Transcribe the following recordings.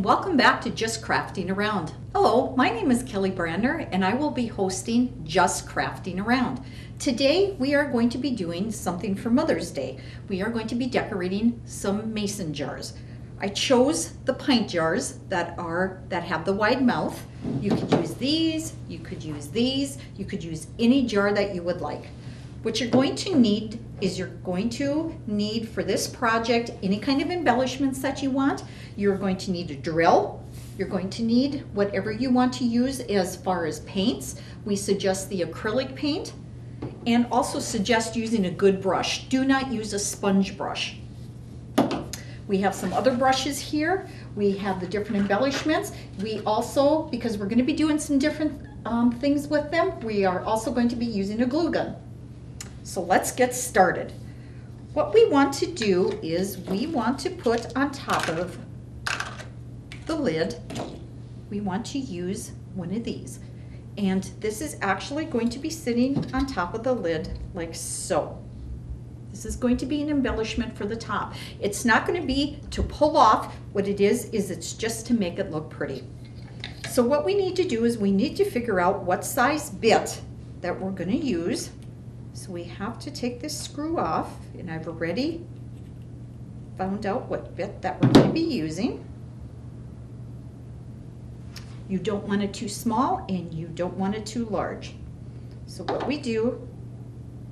welcome back to Just Crafting Around. Hello, my name is Kelly Brandner and I will be hosting Just Crafting Around. Today we are going to be doing something for Mother's Day. We are going to be decorating some mason jars. I chose the pint jars that have the wide mouth. You could use these, you could use these, you could use any jar that you would like. What you're going to need is for this project any kind of embellishments that you want. You're going to need a drill. You're going to need whatever you want to use as far as paints. We suggest the acrylic paint and also suggest using a good brush. Do not use a sponge brush. We have some other brushes here. We have the different embellishments. We also, because we're going to be doing some different things with them, we are also going to be using a glue gun. So let's get started. What we want to do is we want to put on top of the lid, we want to use one of these. And this is actually going to be sitting on top of the lid like so. This is going to be an embellishment for the top. It's not going to be to pull off. What it is it's just to make it look pretty. So what we need to do is we need to figure out what size bit that we're going to use. So we have to take this screw off, and I've already found out what bit that we're going to be using. You don't want it too small and you don't want it too large. So what we do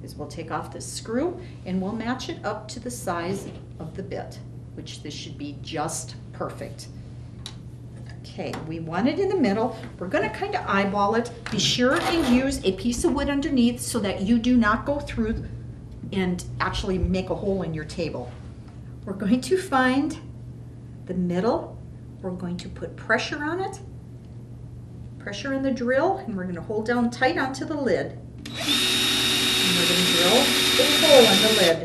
is we'll take off this screw and we'll match it up to the size of the bit, which this should be just perfect. Okay, we want it in the middle. We're going to kind of eyeball it. Be sure and use a piece of wood underneath so that you do not go through and actually make a hole in your table. We're going to find the middle. We're going to put pressure on it, pressure in the drill, and we're going to hold down tight onto the lid. And we're going to drill a hole in the lid.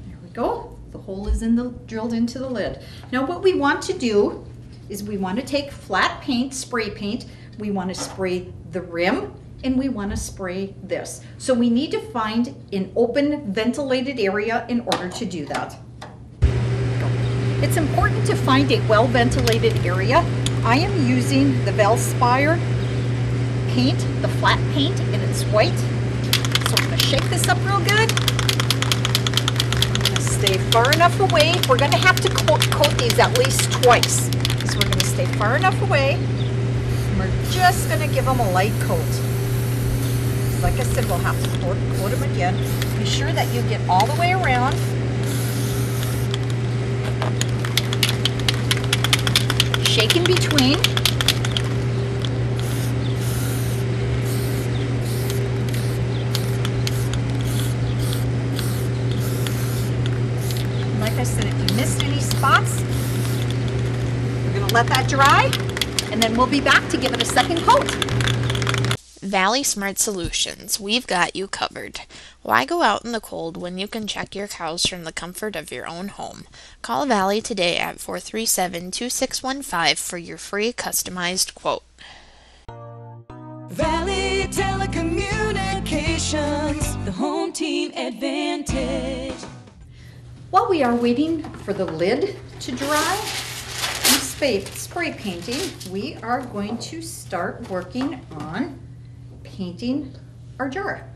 There we go. The hole is drilled into the lid. Now what we want to do is we want to take flat paint, spray paint. We want to spray the rim and we want to spray this. So we need to find an open ventilated area in order to do that. It's important to find a well ventilated area. I am using the Valspire paint, the flat paint, and it's white. So I'm going to shake this up real good. Stay far enough away. We're going to have to coat these at least twice. So we're going to stay far enough away. And we're just going to give them a light coat. Like I said, we'll have to coat them again. Be sure that you get all the way around. Shake in between. Like I said, if you missed any spots, we're going to let that dry, and then we'll be back to give it a second coat. Valley Smart Solutions, we've got you covered. Why go out in the cold when you can check your cows from the comfort of your own home? Call Valley today at 437-2615 for your free customized quote. Valley Telecommunications, the home team advantage. While we are waiting for the lid to dry and spray painting, we are going to start working on painting our jar.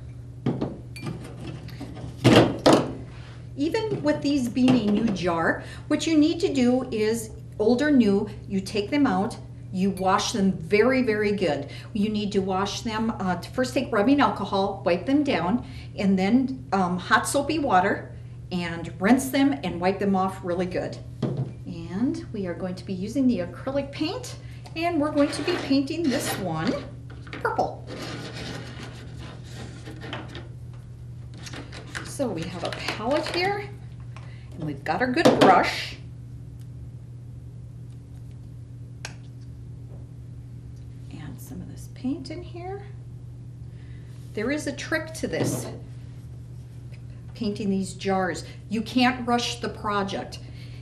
Even with these being a new jar, what you need to do is, old or new, you take them out, you wash them very, very good. You need to wash them, first take rubbing alcohol, wipe them down, and then hot soapy water, and rinse them and wipe them off really good. And we are going to be using the acrylic paint, and we're going to be painting this one purple. So we have a palette here, and we've got our good brush. Add some of this paint in here. There is a trick to this, painting these jars. You can't rush the project.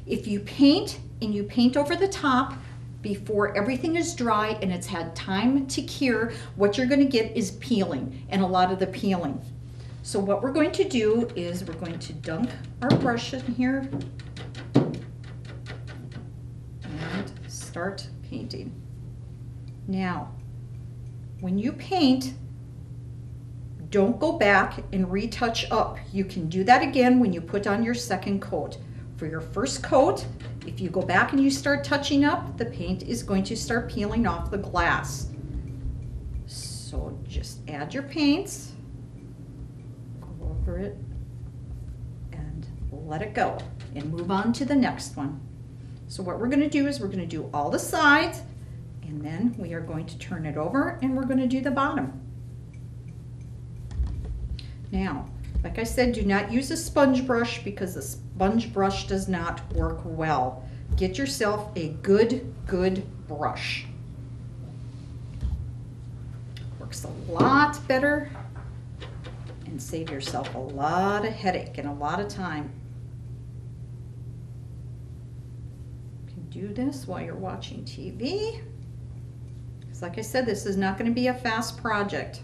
If you paint and you paint over the top before everything is dry and it's had time to cure, what you're going to get is peeling, and a lot of the peeling. So what we're going to do is we're going to dunk our brush in here and start painting. Now, when you paint, don't go back and retouch up. You can do that again when you put on your second coat. For your first coat, if you go back and you start touching up, the paint is going to start peeling off the glass. So just add your paints, go over it, and let it go, and move on to the next one. So what we're going to do is we're going to do all the sides, and then we are going to turn it over and we're going to do the bottom. Now, like I said, do not use a sponge brush because the sponge brush does not work well. Get yourself a good brush. Works a lot better and save yourself a lot of headache and a lot of time. You can do this while you're watching TV. Because like I said, this is not going to be a fast project.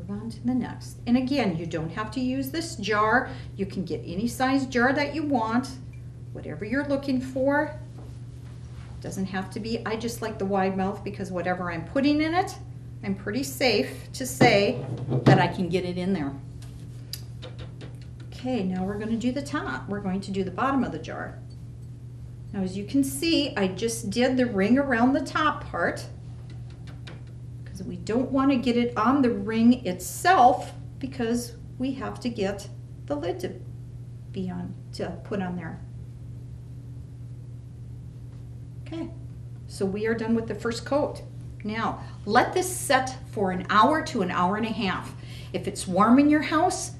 On to the next. And again, you don't have to use this jar. You can get any size jar that you want, whatever you're looking for. Doesn't have to be, I just like the wide mouth because whatever I'm putting in it, I'm pretty safe to say that I can get it in there. Okay, now we're going to do the top. We're going to do the bottom of the jar. Now as you can see, I just did the ring around the top part. We don't want to get it on the ring itself because we have to get the lid to put on there. Okay, so we are done with the first coat. Now let this set for an hour to an hour and a half. If it's warm in your house,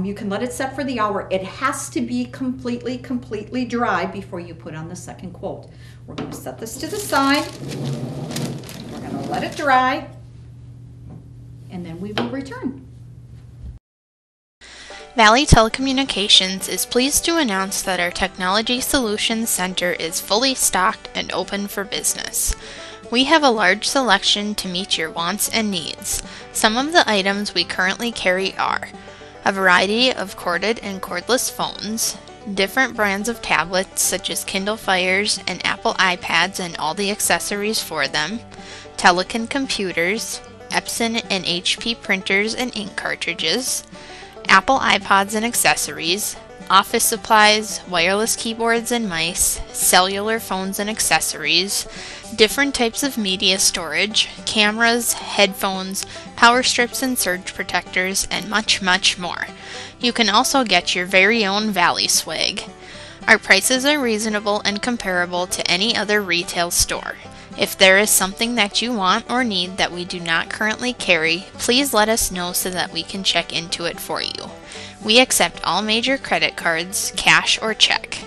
you can let it set for the hour. It has to be completely dry before you put on the second coat. We're going to set this to the side. We're going to let it dry, and then we will return. Valley Telecommunications is pleased to announce that our Technology Solutions Center is fully stocked and open for business. We have a large selection to meet your wants and needs. Some of the items we currently carry are a variety of corded and cordless phones, different brands of tablets such as Kindle Fires and Apple iPads and all the accessories for them, Telekin computers, Epson and HP printers and ink cartridges, Apple iPods and accessories, office supplies, wireless keyboards and mice, cellular phones and accessories, different types of media storage, cameras, headphones, power strips and surge protectors, and much more. You can also get your very own Valley swag. Our prices are reasonable and comparable to any other retail store. If there is something that you want or need that we do not currently carry, please let us know so that we can check into it for you. We accept all major credit cards, cash or check.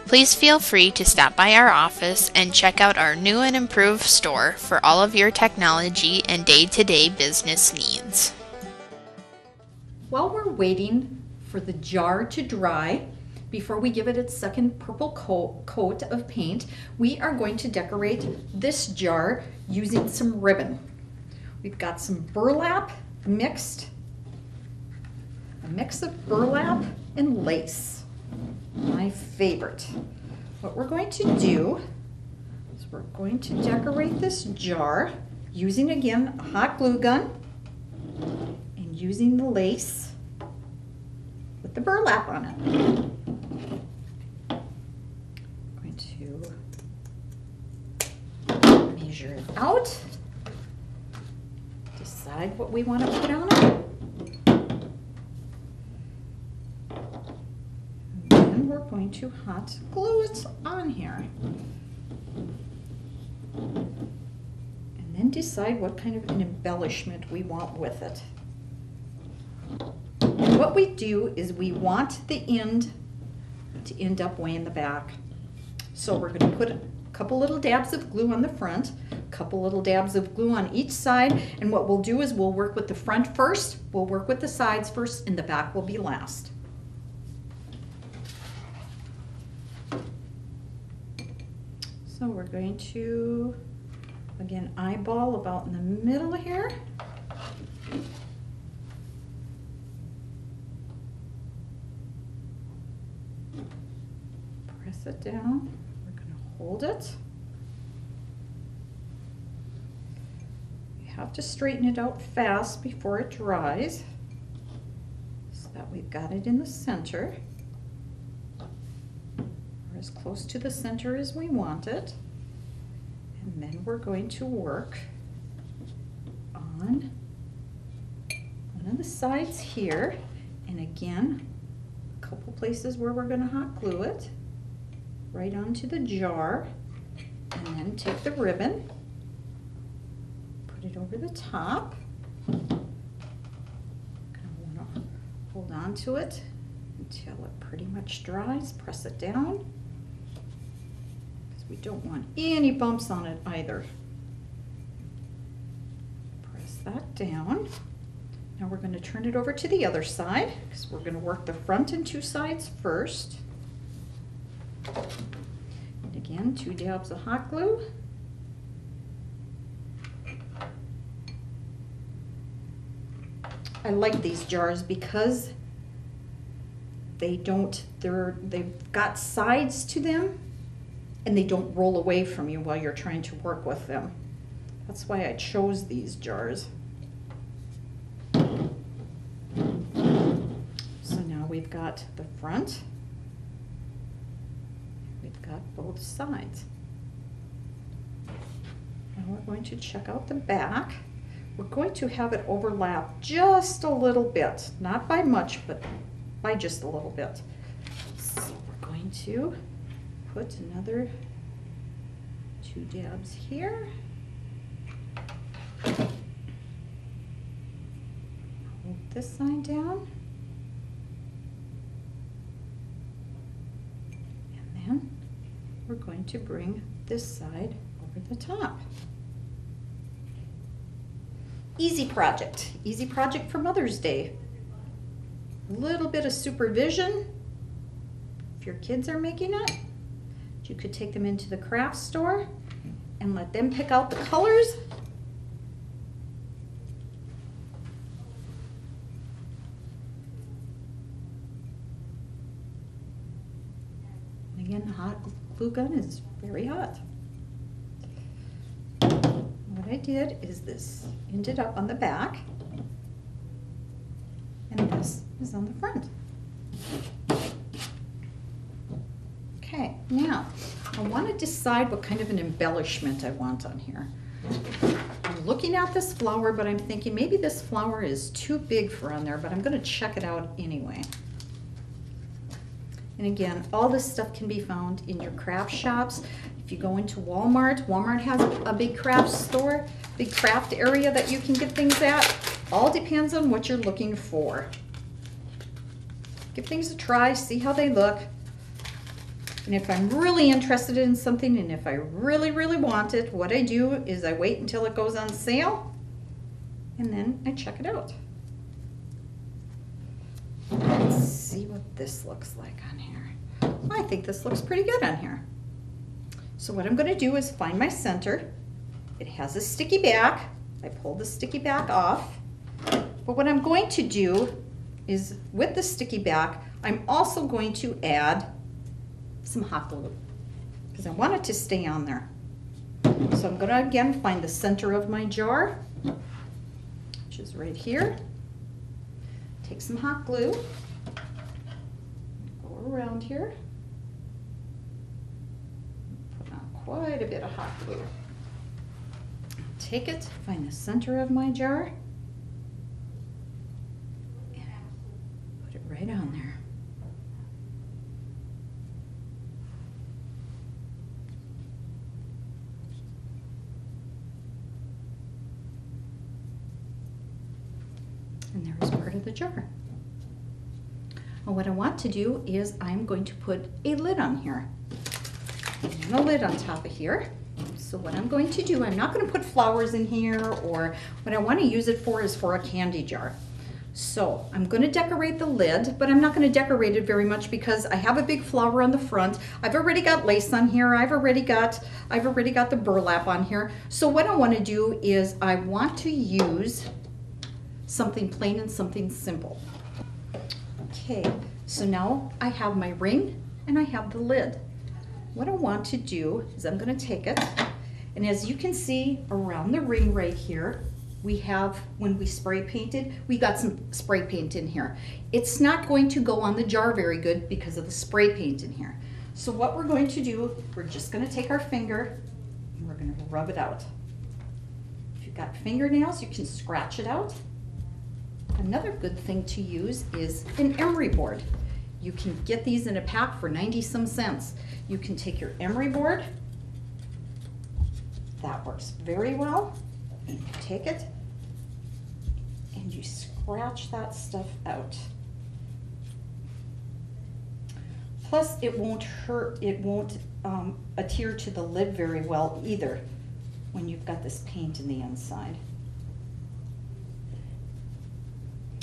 Please feel free to stop by our office and check out our new and improved store for all of your technology and day-to-day business needs. While we're waiting for the jar to dry, before we give it its second purple coat of paint, we are going to decorate this jar using some ribbon. We've got some burlap mixed, a mix of burlap and lace, my favorite. What we're going to do is we're going to decorate this jar using, again, a hot glue gun and using the lace with the burlap on it. Measure it out, decide what we want to put on it, and then we're going to hot glue it on here, and then decide what kind of an embellishment we want with it. And what we do is we want the end to end up way in the back. So we're going to put a couple little dabs of glue on the front, a couple little dabs of glue on each side, and what we'll do is we'll work with the front first, we'll work with the sides first, and the back will be last. So we're going to Again, eyeball about in the middle here. Press it down. We're going to hold it. You have to straighten it out fast before it dries so that we've got it in the center, or as close to the center as we want it. And then we're going to work on one of the sides here, and again, a couple places where we're going to hot glue it right onto the jar, and then take the ribbon, put it over the top. Kind of want to hold on to it until it pretty much dries. Press it down, because we don't want any bumps on it either. Press that down. Now we're going to turn it over to the other side, because we're going to work the front and two sides first. And again, 2 dabs of hot glue. I like these jars because they've got sides to them, and they don't roll away from you while you're trying to work with them. That's why I chose these jars. So now we've got the front, we've got both sides. Now we're going to check out the back. We're going to have it overlap just a little bit, not by much, but by just a little bit. So we're going to put another 2 dabs here. Hold this side down. And then we're going to bring this side over the top. Easy project for Mother's Day. A little bit of supervision. If your kids are making it, you could take them into the craft store and let them pick out the colors. And again, the hot glue gun is very hot. What I did is this ended up on the back, and this is on the front. Okay, now I want to decide what kind of an embellishment I want on here. I'm looking at this flower, but I'm thinking maybe this flower is too big for on there, but I'm going to check it out anyway. And again, all this stuff can be found in your craft shops. If you go into Walmart, Walmart has a big craft store, big craft area that you can get things at. All depends on what you're looking for. Give things a try, see how they look. And if I'm really interested in something, and if I really, really want it, what I do is I wait until it goes on sale, and then I check it out. Let's see what this looks like on here. I think this looks pretty good on here. So what I'm going to do is find my center. It has a sticky back. I pulled the sticky back off. But what I'm going to do is, with the sticky back, I'm also going to add some hot glue, because I want it to stay on there. So I'm going to again find the center of my jar, which is right here. Take some hot glue, go around here, put on quite a bit of hot glue. Take it, find the center of my jar, and put it right on there. And there's part of the jar. And what I want to do is I'm going to put a lid on here. And a lid on top of here. So what I'm going to do, I'm not going to put flowers in here, or what I want to use it for is for a candy jar. So I'm going to decorate the lid, but I'm not going to decorate it very much because I have a big flower on the front. I've already got lace on here. I've already got the burlap on here. So what I want to do is I want to use something plain and something simple. Okay, so now I have my ring and I have the lid. What I want to do is I'm going to take it, and as you can see around the ring right here, we have, when we spray painted, we got some spray paint in here. It's not going to go on the jar very good because of the spray paint in here. So what we're going to do, we're just going to take our finger and we're going to rub it out. If you've got fingernails, you can scratch it out. Another good thing to use is an emery board. You can get these in a pack for 90-some cents. You can take your emery board. That works very well. And you take it and you scratch that stuff out. Plus, it won't hurt, it won't adhere to the lid very well either when you've got this paint in the inside.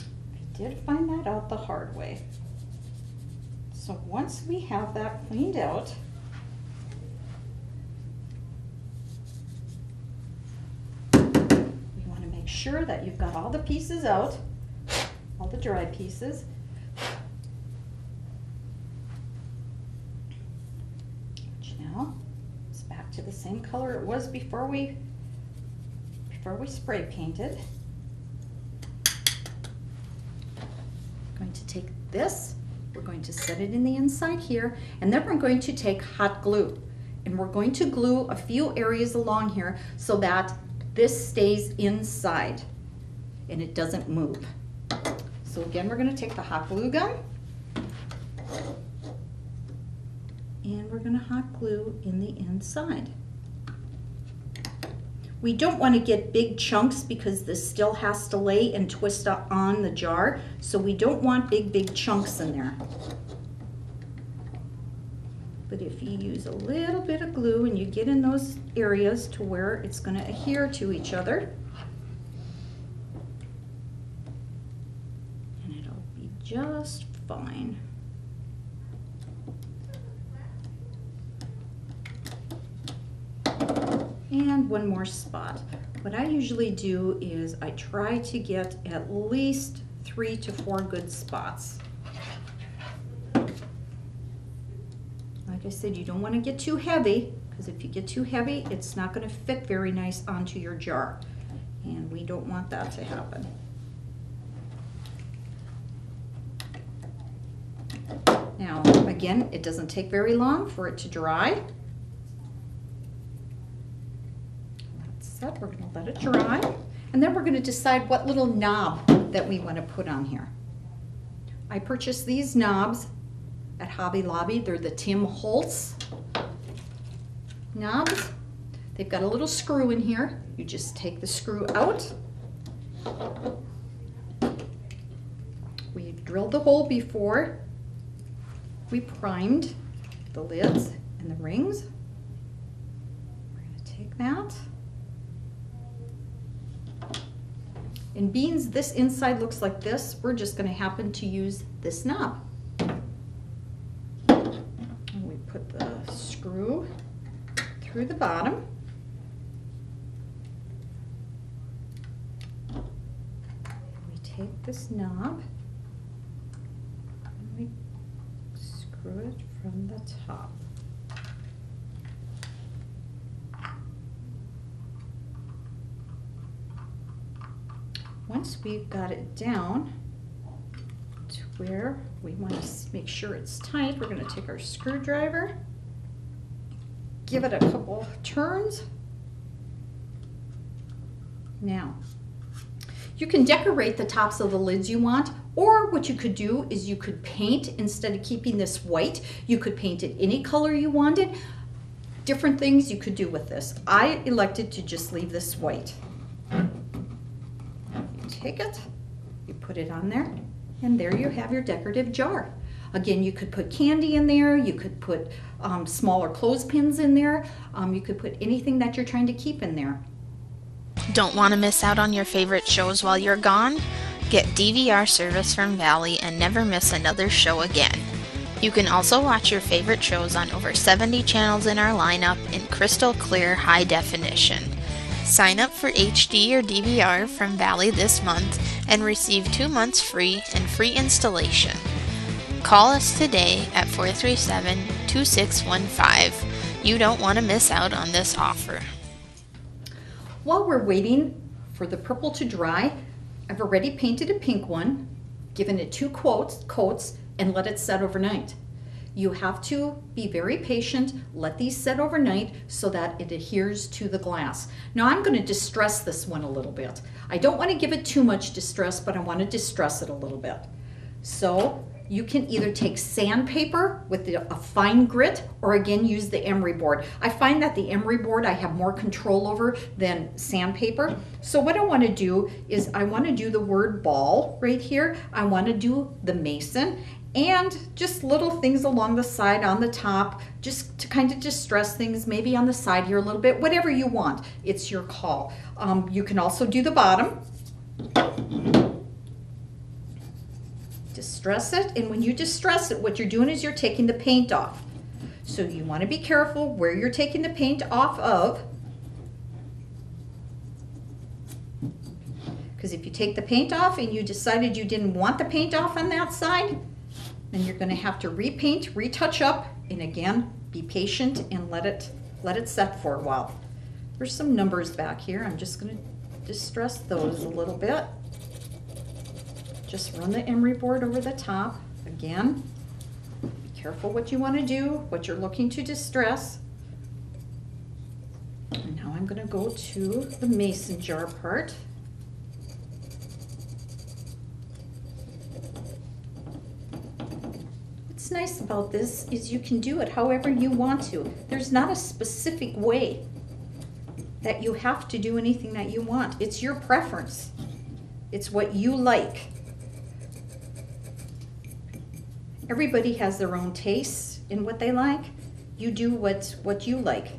I did find that out the hard way. So once we have that cleaned out, you want to make sure that you've got all the pieces out, all the dry pieces. Which now is back to the same color it was before we spray painted. Going to take this, we're going to set it in the inside here, and then we're going to take hot glue, and we're going to glue a few areas along here so that this stays inside and it doesn't move. So again, we're going to take the hot glue gun and we're going to hot glue in the inside. We don't want to get big chunks because this still has to lay and twist up on the jar, so we don't want big chunks in there. But if you use a little bit of glue and you get in those areas to where it's going to adhere to each other, and it'll be just fine. And one more spot. What I usually do is I try to get at least 3 to 4 good spots. Like I said, you don't want to get too heavy, because if you get too heavy, it's not going to fit very nice onto your jar. And we don't want that to happen. Now, again, it doesn't take very long for it to dry. We're going to let it dry, and then we're going to decide what little knob that we want to put on here. I purchased these knobs at Hobby Lobby. They're the Tim Holtz knobs. They've got a little screw in here. You just take the screw out. We drilled the hole before we primed the lids and the rings. We're going to take that. In beans, this inside looks like this. We're just going to happen to use this knob. And we put the screw through the bottom. We take this knob and we screw it from the top. Once we've got it down to where we want to make sure it's tight, we're going to take our screwdriver, give it a couple turns. Now, you can decorate the tops of the lids you want, or what you could do is you could paint, instead of keeping this white, you could paint it any color you wanted. Different things you could do with this. I elected to just leave this white. Take it, you put it on there, and there you have your decorative jar. Again, you could put candy in there, you could put smaller clothespins in there, you could put anything that you're trying to keep in there. Don't want to miss out on your favorite shows while you're gone? Get DVR service from Valley and never miss another show again. You can also watch your favorite shows on over 70 channels in our lineup in crystal clear high definition. Sign up for HD or DVR from Valley this month and receive 2 months free and free installation. Call us today at 437-2615. You don't want to miss out on this offer. While we're waiting for the purple to dry, I've already painted a pink one, given it 2 coats, and let it set overnight. You have to be very patient, let these set overnight so that it adheres to the glass. Now I'm going to distress this one a little bit. I don't want to give it too much distress, but I want to distress it a little bit. So you can either take sandpaper with a fine grit or again use the emery board. I find that the emery board I have more control over than sandpaper. So what I want to do is I want to do the word ball right here. I want to do the mason and just little things along the side on the top just to kind of distress things, maybe on the side here a little bit, whatever you want. It's your call. You can also do the bottom. Distress it, and when you distress it, what you're doing is you're taking the paint off. So you want to be careful where you're taking the paint off of, because if you take the paint off and you decided you didn't want the paint off on that side, then you're going to have to repaint, retouch up, and again, be patient and let it set for a while. There's some numbers back here. I'm just going to distress those a little bit. Just run the emery board over the top. Again, be careful what you want to do, what you're looking to distress. And now I'm going to go to the mason jar part. What's nice about this is you can do it however you want to. There's not a specific way that you have to do anything that you want. It's your preference. It's what you like. Everybody has their own tastes in what they like. You do what you like,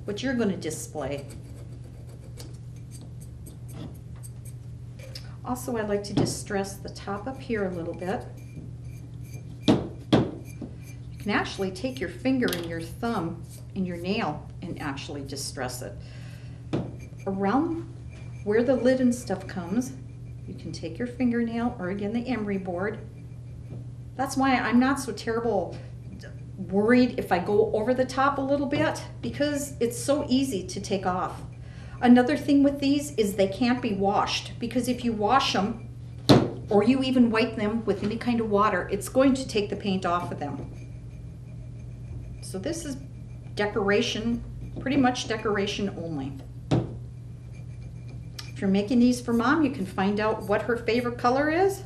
what you're going to display. Also, I like to distress the top up here a little bit. You can actually take your finger and your thumb and your nail and actually distress it. Around where the lid and stuff comes, you can take your fingernail or again the emery board. That's why I'm not so terrible worried if I go over the top a little bit, because it's so easy to take off. Another thing with these is they can't be washed, because if you wash them or you even wipe them with any kind of water, it's going to take the paint off of them. So this is decoration, pretty much decoration only. If you're making these for Mom, you can find out what her favorite color is.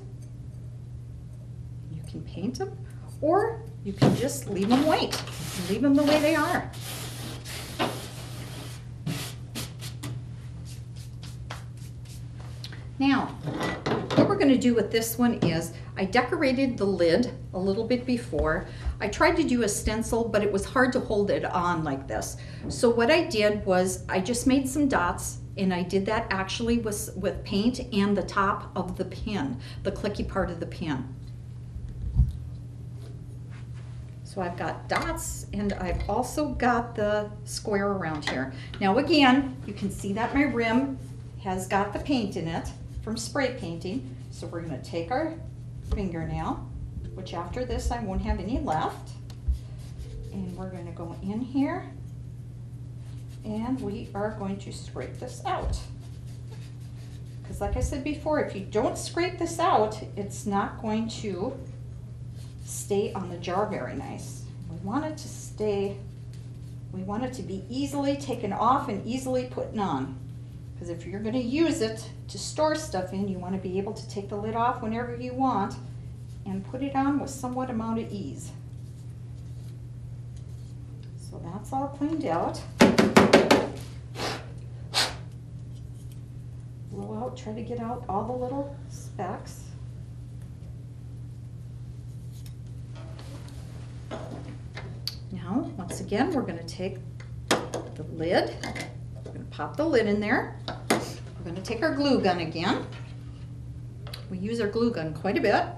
You can paint them, or you can just leave them white, leave them the way they are. Now, what we're going to do with this one is I decorated the lid a little bit before. I tried to do a stencil, but it was hard to hold it on like this. So what I did was I just made some dots, and I did that actually with paint and the top of the pin, the clicky part of the pin. So I've got dots, and I've also got the square around here. Now again, you can see that my rim has got the paint in it from spray painting. So we're going to take our fingernail, which after this I won't have any left, and we're going to go in here and we are going to scrape this out. Because like I said before, if you don't scrape this out, it's not going to stay on the jar very nice. We want it to stay, we want it to be easily taken off and easily put on. Because if you're going to use it to store stuff in, you want to be able to take the lid off whenever you want and put it on with somewhat amount of ease. So that's all cleaned out. Blow out, try to get out all the little specks. Now, once again, we're going to take the lid, we're going to pop the lid in there. We're going to take our glue gun again. We use our glue gun quite a bit. I'm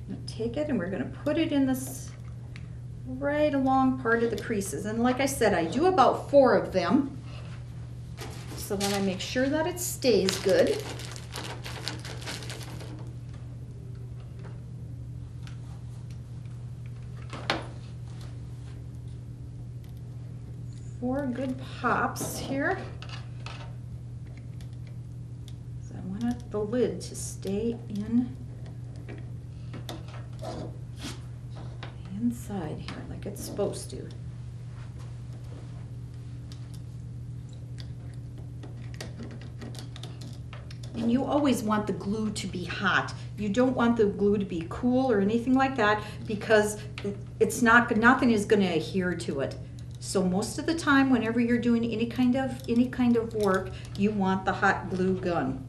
going to take it and we're going to put it in this right along part of the creases. And like I said, I do about 4 of them so that I make sure that it stays good. Four good pops here. So I want the lid to stay in the inside here like it's supposed to. And you always want the glue to be hot. You don't want the glue to be cool or anything like that because it's nothing is going to adhere to it. So most of the time, whenever you're doing any kind of work, you want the hot glue gun.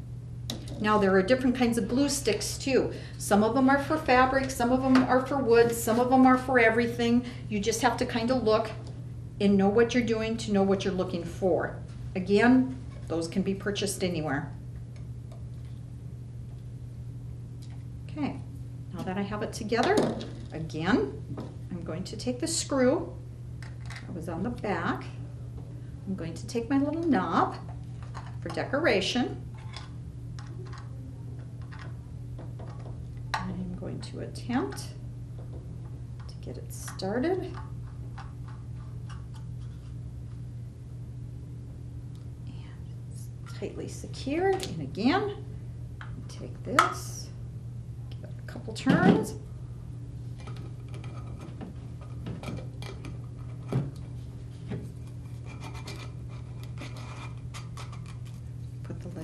Now there are different kinds of glue sticks too. Some of them are for fabric, some of them are for wood, some of them are for everything. You just have to kind of look and know what you're doing to know what you're looking for. Again, those can be purchased anywhere. Okay, now that I have it together, again, I'm going to take the screw that was on the back. I'm going to take my little knob for decoration. I'm going to attempt to get it started. And it's tightly secured. And again, take this, give it a couple turns.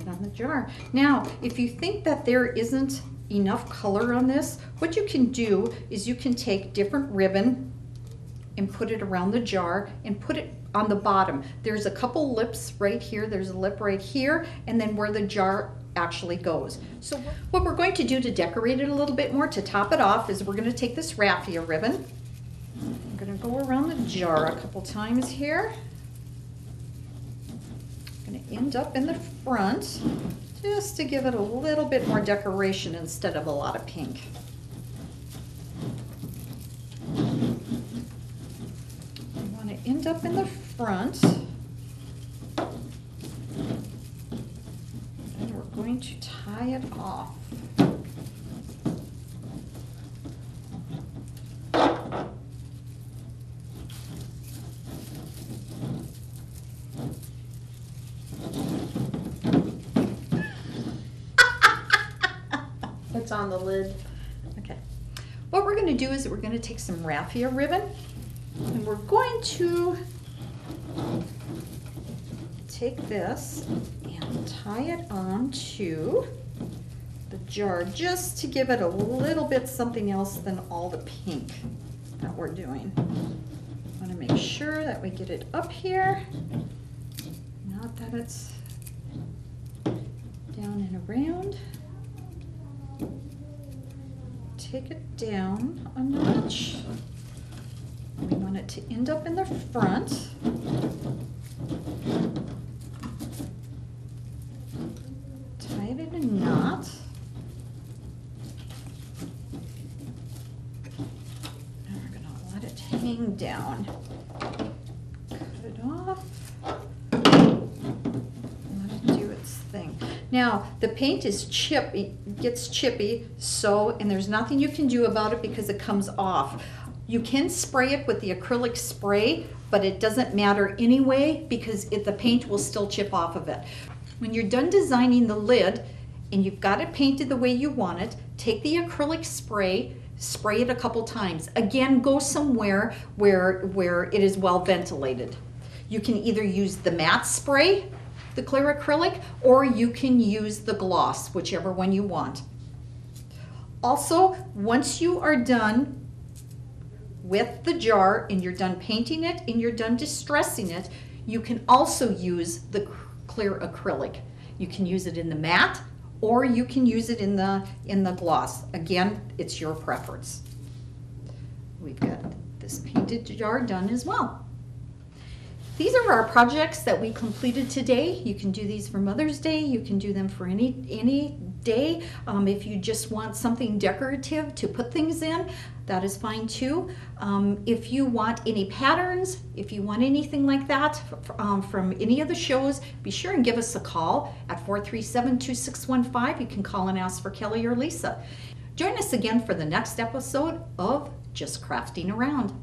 On the jar. Now, if you think that there isn't enough color on this, what you can do is you can take different ribbon and put it around the jar and put it on the bottom. There's a couple lips right here, there's a lip right here, and then where the jar actually goes. So what we're going to do to decorate it a little bit more, to top it off, is we're going to take this raffia ribbon. I'm going to go around the jar a couple times here. Going to end up in the front just to give it a little bit more decoration instead of a lot of pink. I want to end up in the front, and we're going to tie it off. It's on the lid. Okay. What we're going to do is we're going to take some raffia ribbon and we're going to take this and tie it onto the jar just to give it a little bit something else than all the pink that we're doing. I want to make sure that we get it up here, not that it's down and around. Take it down a notch. We want it to end up in the front. Tie it in a knot. And we're going to let it hang down. Cut it off. Let it do its thing. Now, the paint is chippy, gets chippy, and there's nothing you can do about it because it comes off. You can spray it with the acrylic spray, but it doesn't matter anyway because the paint will still chip off of it. When you're done designing the lid and you've got it painted the way you want it, take the acrylic spray, spray it a couple times. Again, go somewhere where it is well ventilated. You can either use the matte spray, the clear acrylic, or you can use the gloss, whichever one you want. Also, once you are done with the jar and you're done painting it and you're done distressing it, you can also use the clear acrylic. You can use it in the matte or you can use it in the gloss. Again, it's your preference. We've got this painted jar done as well. These are our projects that we completed today. You can do these for Mother's Day. You can do them for any Day. If you just want something decorative to put things in, that is fine too. If you want any patterns, if you want anything like that from any of the shows, be sure and give us a call at 437-2615. You can call and ask for Kelly or Lisa. Join us again for the next episode of Just Crafting Around.